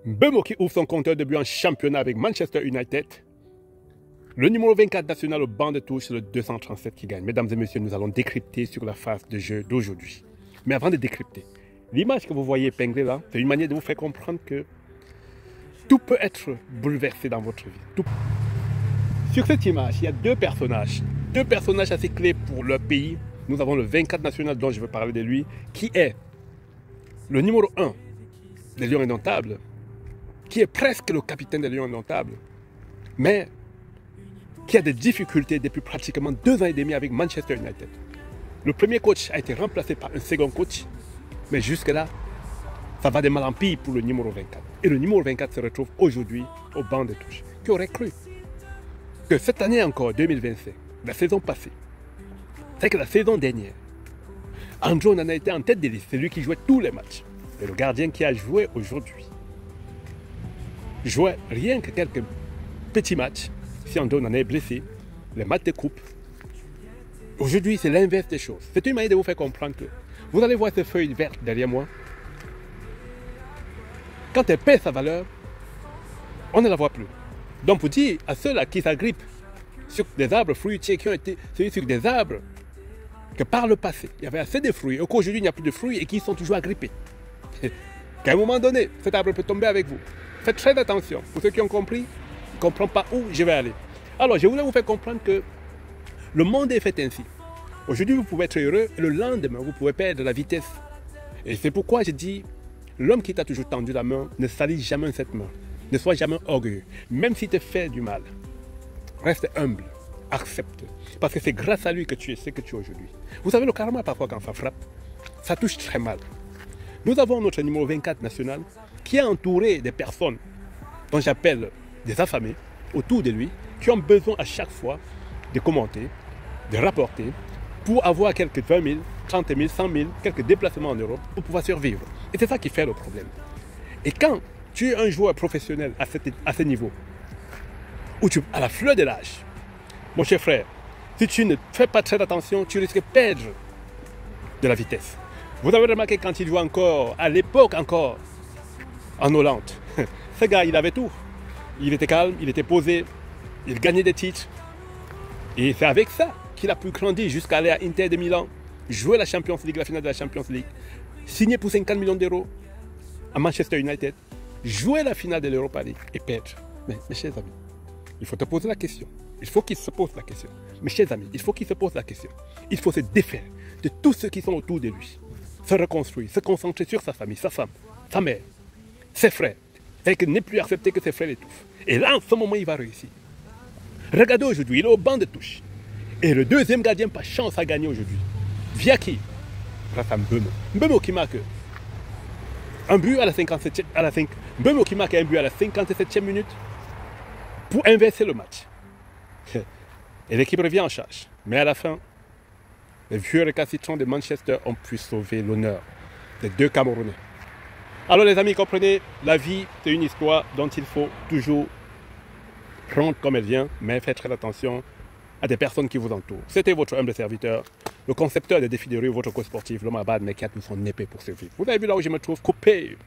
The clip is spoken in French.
Mbeumo qui ouvre son compteur de buts en championnat avec Manchester United. Le numéro 24 national au banc de touche, c'est le 237 qui gagne. Mesdames et messieurs, nous allons décrypter sur la phase de jeu d'aujourd'hui. Mais avant de décrypter, l'image que vous voyez épinglée là, c'est une manière de vous faire comprendre que tout peut être bouleversé dans votre vie. Tout. Sur cette image, il y a deux personnages assez clés pour leur pays. Nous avons le 24 national dont je veux parler de lui, qui est le numéro 1 des Lions Indomptables, qui est presque le capitaine des Lions Indomptables, mais qui a des difficultés depuis pratiquement 2 ans et demi avec Manchester United. Le premier coach a été remplacé par un second coach, mais jusque-là, ça va de mal en pire pour le numéro 24. Et le numéro 24 se retrouve aujourd'hui au banc de touche. Qui aurait cru que cette année encore, 2025, la saison passée, c'est que la saison dernière, André Onana était en tête de liste, c'est lui qui jouait tous les matchs. Et le gardien qui a joué aujourd'hui jouait rien que quelques petits matchs. Si André Onana est blessé, les matchs de coupe. Aujourd'hui, c'est l'inverse des choses. C'est une manière de vous faire comprendre que vous allez voir cette feuille verte derrière moi. Quand elle perd sa valeur, on ne la voit plus. Donc pour dire à ceux-là qui s'agrippent sur des arbres fruitiers qui ont été sur des arbres que par le passé, il y avait assez de fruits et qu'aujourd'hui il n'y a plus de fruits et qui sont toujours agrippés. Qu'à un moment donné, cet arbre peut tomber avec vous. Faites très attention. Pour ceux qui ont compris, ne comprennent pas où je vais aller. Alors, je voulais vous faire comprendre que le monde est fait ainsi. Aujourd'hui, vous pouvez être heureux et le lendemain, vous pouvez perdre la vitesse. Et c'est pourquoi je dis, l'homme qui t'a toujours tendu la main ne salit jamais cette main. Ne sois jamais orgueilleux. Même s'il te fait du mal, reste humble. Accepte. Parce que c'est grâce à lui que tu es ce que tu es aujourd'hui. Vous savez, le karma, parfois, quand ça frappe, ça touche très mal. Nous avons notre numéro 24 national qui est entouré des personnes dont j'appelle des affamés autour de lui, qui ont besoin à chaque fois de commenter, de rapporter, pour avoir quelques 20 000, 30 000, 100 000, quelques déplacements en Europe pour pouvoir survivre. Et c'est ça qui fait le problème. Et quand tu es un joueur professionnel à ce niveau, où tu à la fleur de l'âge, mon cher frère, si tu ne fais pas très attention, tu risques de perdre de la vitesse. Vous avez remarqué quand il jouait encore, à l'époque encore, en Hollande, ce gars, il avait tout. Il était calme, il était posé, il gagnait des titres. Et c'est avec ça qu'il a pu grandir jusqu'à aller à Inter de Milan, jouer la Champions League, la finale de la Champions League, signer pour 50 millions d'euros à Manchester United, jouer la finale de l'Europa League et perdre. Mais mes chers amis, il faut te poser la question. Il faut qu'il se pose la question. Mes chers amis, il faut qu'il se pose la question. Il faut se défaire de tous ceux qui sont autour de lui. Se reconstruire, se concentrer sur sa famille, sa femme, sa mère, ses frères. Et qu'il n'est plus accepté que ses frères l'étouffent. Et là, en ce moment, il va réussir. Regardez aujourd'hui, il est au banc de touche. Et le deuxième gardien, pas chance à gagner aujourd'hui. Via qui? Grâce à Mbeumo. Mbeumo qui marque un but à la 57e, Mbeumo qui marque un but à la 57e minute pour inverser le match. Et l'équipe revient en charge. Mais à la fin, les vieux récalcitrants de Manchester ont pu sauver l'honneur des deux Camerounais. Alors les amis, comprenez, la vie, c'est une histoire dont il faut toujours prendre comme elle vient, mais faites très attention à des personnes qui vous entourent. C'était votre humble serviteur, le concepteur de Défis de rue, votre coach sportif, l'homme à bas mais qui a tout son épée pour survivre. Vous avez vu là où je me trouve coupé